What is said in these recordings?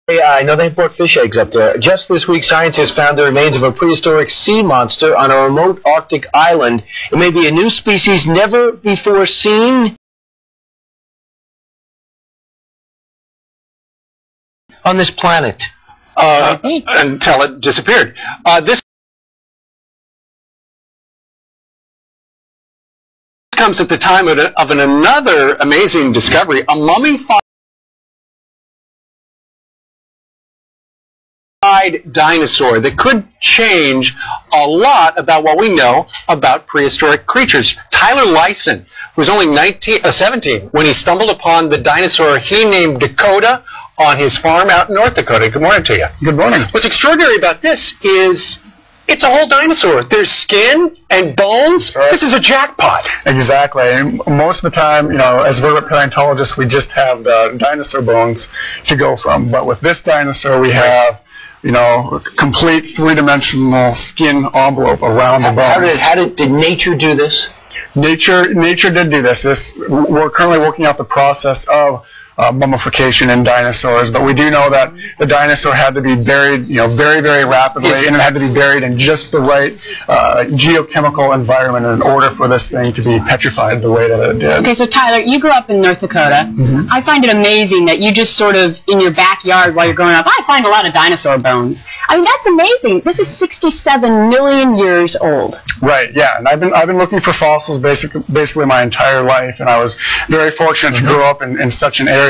Hey, I know they brought fish eggs up there. Just this week, scientists found the remains of a prehistoric sea monster on a remote Arctic island. It may be a new species never before seen on this planet. Until it disappeared. This comes at the time of another amazing discovery, a mummified dinosaur that could change a lot about what we know about prehistoric creatures. Tyler Lyson was only 17 when he stumbled upon the dinosaur he named Dakota on his farm out in North Dakota. Good morning to you. Good morning. What's extraordinary about this is it's a whole dinosaur. There's skin and bones. Right. This is a jackpot. Exactly. And most of the time, you know, as vertebrate paleontologists, we just have the dinosaur bones to go from. But with this dinosaur, we have, you know, complete three-dimensional skin envelope around the bones. Did nature do this? Nature did do this. We're currently working out the process of mummification in dinosaurs, but we do know that the dinosaur had to be buried, you know, very, very rapidly, and it had to be buried in just the right geochemical environment in order for this thing to be petrified the way that it did. Okay, so Tyler, you grew up in North Dakota. Mm-hmm. I find it amazing that you just sort of, in your backyard while you're growing up, I find a lot of dinosaur bones. I mean, that's amazing. This is 67 million years old. Right, yeah, and I've been looking for fossils basically my entire life, and I was very fortunate to grow up in such an area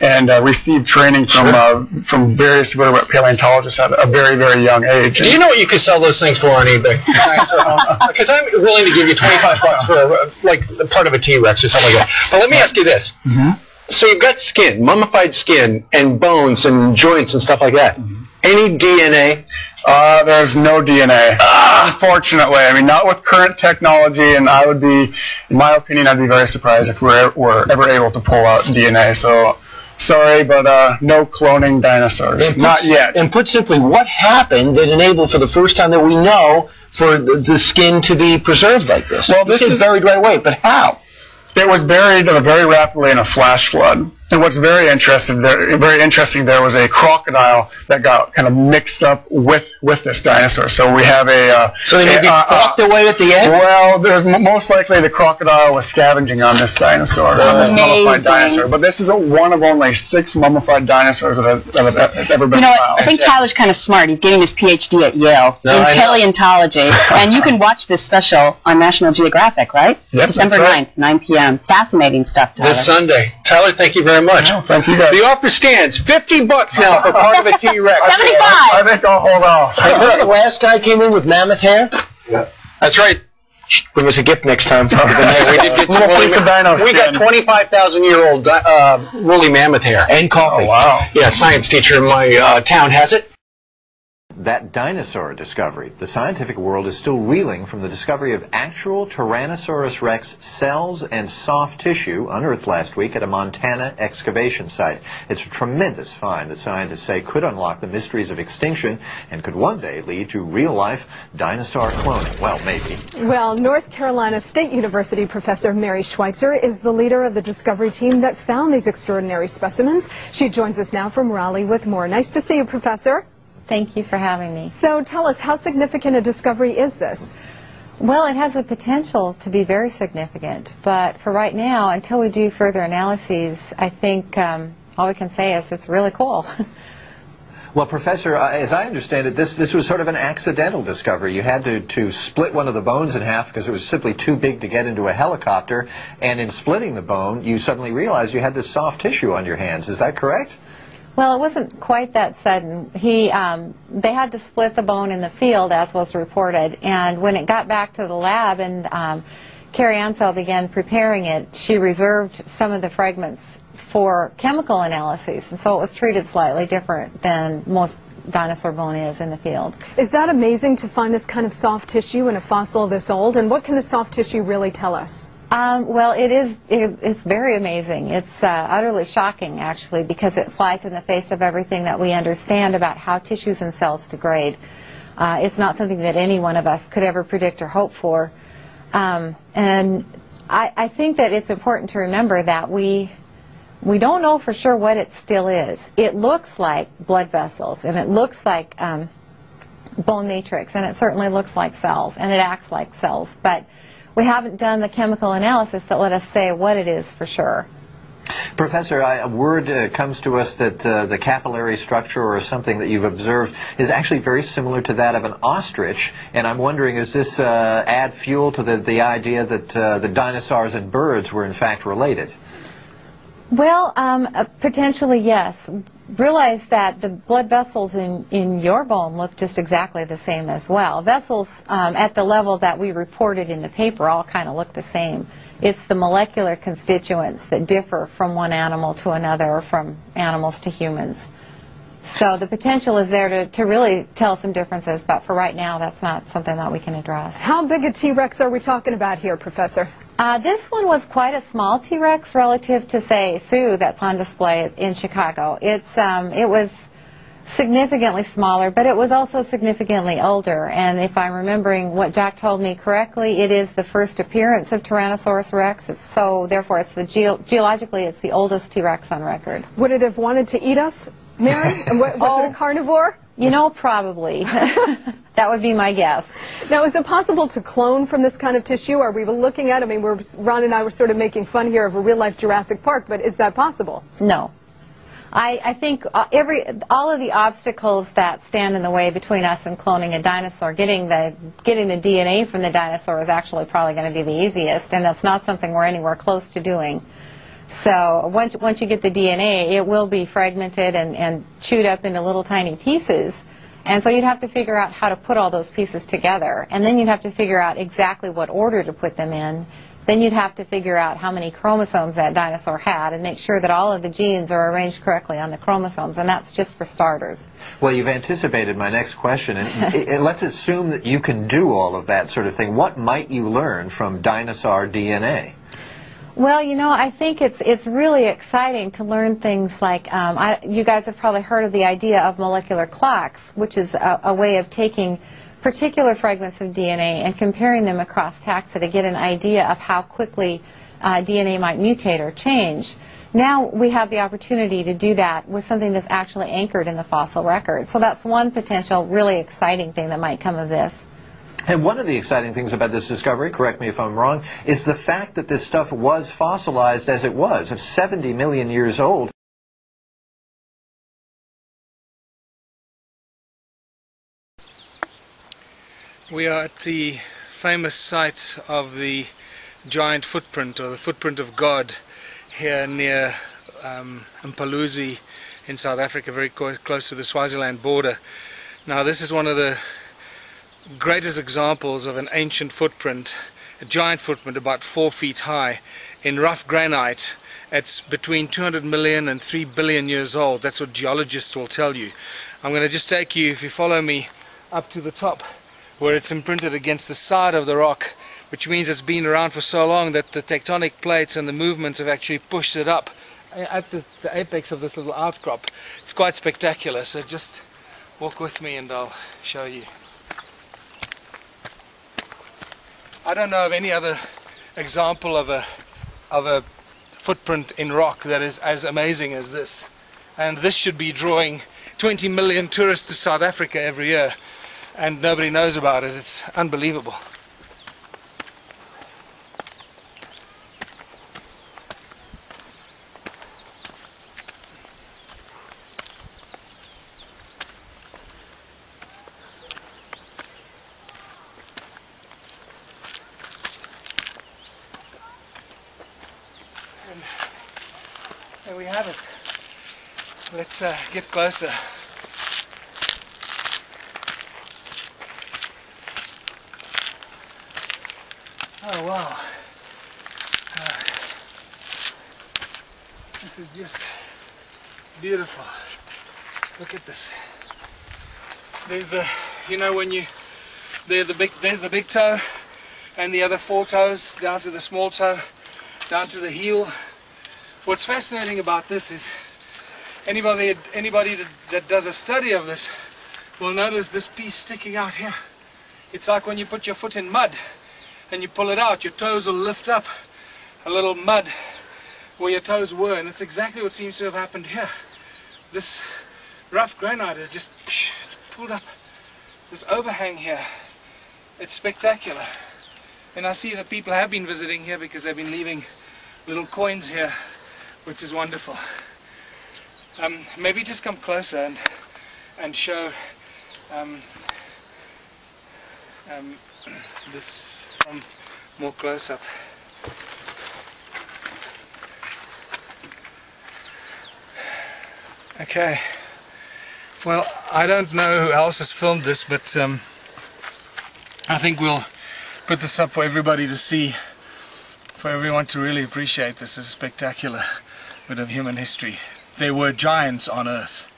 and receive training from various vertebrate paleontologists at a very, very young age. Do you know what you could sell those things for on eBay? Because I'm willing to give you $25 for like part of a T-Rex or something like that. But let me ask you this. Mm-hmm. So you've got skin, mummified skin, and bones and joints and stuff like that. Mm-hmm. Any DNA? There's no DNA. Unfortunately. I mean, not with current technology, and I would be, in my opinion, I'd be very surprised if we're ever able to pull out DNA. So, sorry, but no cloning dinosaurs. Not yet. And put simply, what happened that enabled for the first time that we know for the skin to be preserved like this? Well, this is buried right away, but how? It was buried very rapidly in a flash flood. And what's very interesting there was a crocodile that got kind of mixed up with this dinosaur. So we have so they maybe walked away at the end? Well, there's most likely the crocodile was scavenging on this dinosaur, on this mummified dinosaur. But this is one of only 6 mummified dinosaurs that has ever been found. I think Tyler's kind of smart. He's getting his PhD at Yale in paleontology. And you can watch this special on National Geographic, right? Yep, December 9th, 9 p.m. Fascinating stuff, Tyler. This Sunday. Tyler, thank you very much. No, thank you guys. The offer stands $50 now for part of a T-Rex. 75. I think I'll hold off. The last guy came in with mammoth hair? Yeah. That's right. Bring us a gift next time. We did get some piece of dino skin. We got 25,000-year-old woolly mammoth hair. And coffee. Oh, wow. Yeah, a science teacher in my town has it. That dinosaur discovery. The scientific world is still reeling from the discovery of actual Tyrannosaurus rex cells and soft tissue unearthed last week at a Montana excavation site. It's a tremendous find that scientists say could unlock the mysteries of extinction and could one day lead to real-life dinosaur cloning. Well, maybe. Well, North Carolina State University professor Mary Schweitzer is the leader of the discovery team that found these extraordinary specimens. She joins us now from Raleigh with more. Nice to see you, Professor. Thank you for having me. So tell us, how significant a discovery is this? Well, it has the potential to be very significant, but for right now, until we do further analyses, I think all we can say is it's really cool. Well, Professor, as I understand it, this was sort of an accidental discovery. You had to split one of the bones in half because it was simply too big to get into a helicopter, and in splitting the bone, you suddenly realized you had this soft tissue on your hands. Is that correct? Well, it wasn't quite that sudden. They had to split the bone in the field, as was reported, and when it got back to the lab and Carrie Ansell began preparing it, she reserved some of the fragments for chemical analyses, and so it was treated slightly different than most dinosaur bone is in the field. Is that amazing to find this kind of soft tissue in a fossil this old, and what can the soft tissue really tell us? Well, it's very amazing. It's utterly shocking, actually, because it flies in the face of everything that we understand about how tissues and cells degrade. It's not something that any one of us could ever predict or hope for. And I think that it's important to remember that we We don't know for sure what it still is. It looks like blood vessels, and it looks like bone matrix, and it certainly looks like cells, and it acts like cells. But we haven't done the chemical analysis that let us say what it is for sure. Professor, a word comes to us that the capillary structure or something that you've observed is actually very similar to that of an ostrich, and I'm wondering, does this add fuel to the idea that the dinosaurs and birds were in fact related? Well, potentially yes. Realize that the blood vessels in your bone look just exactly the same as well. Vessels at the level that we reported in the paper all kind of look the same. It's the molecular constituents that differ from one animal to another, or from animals to humans. So the potential is there to really tell some differences, but for right now that's not something that we can address. How big a T-Rex are we talking about here, Professor? This one was quite a small T-Rex relative to, say, Sue that's on display in Chicago. It was significantly smaller, but it was also significantly older. And if I'm remembering what Jack told me correctly, it is the first appearance of Tyrannosaurus rex. So therefore, it's geologically, it's the oldest T-Rex on record. Would it have wanted to eat us, Mary? Was it a carnivore? You know, probably. That would be my guess. Now, is it possible to clone from this kind of tissue? Are we looking at, Ron and I were sort of making fun here of a real-life Jurassic Park, but is that possible? No. I think all of the obstacles that stand in the way between us and cloning a dinosaur, getting the DNA from the dinosaur is actually probably going to be the easiest, and that's not something we're anywhere close to doing. So once you get the DNA, it will be fragmented and chewed up into little tiny pieces. And so you'd have to figure out how to put all those pieces together. And then you'd have to figure out exactly what order to put them in. Then you'd have to figure out how many chromosomes that dinosaur had and make sure that all of the genes are arranged correctly on the chromosomes. And that's just for starters. Well, you've anticipated my next question. And let's assume that you can do all of that sort of thing. What might you learn from dinosaur DNA? Well, you know, I think it's really exciting to learn things like, you guys have probably heard of the idea of molecular clocks, which is a way of taking particular fragments of DNA and comparing them across taxa to get an idea of how quickly DNA might mutate or change. Now we have the opportunity to do that with something that's actually anchored in the fossil record. So that's one potential really exciting thing that might come of this. And one of the exciting things about this discovery, correct me if I'm wrong, is the fact that this stuff was fossilized as it was, of 70 million years old. We are at the famous site of the giant footprint, or the footprint of God, here near Mphaluzi in South Africa, very close to the Swaziland border. Now this is one of the greatest examples of an ancient footprint, a giant footprint about 4 feet high in rough granite. It's between 200 million and 3 billion years old. That's what geologists will tell you. I'm going to just take you, if you follow me, up to the top where it's imprinted against the side of the rock, which means it's been around for so long that the tectonic plates and the movements have actually pushed it up at the apex of this little outcrop. It's quite spectacular, so just walk with me and I'll show you. I don't know of any other example of a footprint in rock that is as amazing as this. And this should be drawing 20 million tourists to South Africa every year, and nobody knows about it. It's unbelievable. There we have it. Let's get closer. Oh wow. This is just beautiful. Look at this. There's the, you know, when you, there's the big toe and the other 4 toes down to the small toe, down to the heel. What's fascinating about this is anybody that does a study of this will notice this piece sticking out here. It's like when you put your foot in mud and you pull it out, your toes will lift up. A little mud where your toes were, and that's exactly what seems to have happened here. This rough granite is just, it's pulled up this overhang here. It's spectacular. And I see that people have been visiting here because they've been leaving little coins here, which is wonderful. Maybe just come closer and show this from more close up. Okay, well, I don't know who else has filmed this, but I think we'll put this up for everybody to see, for everyone to really appreciate this. Is a spectacular bit of human history. There were giants on Earth.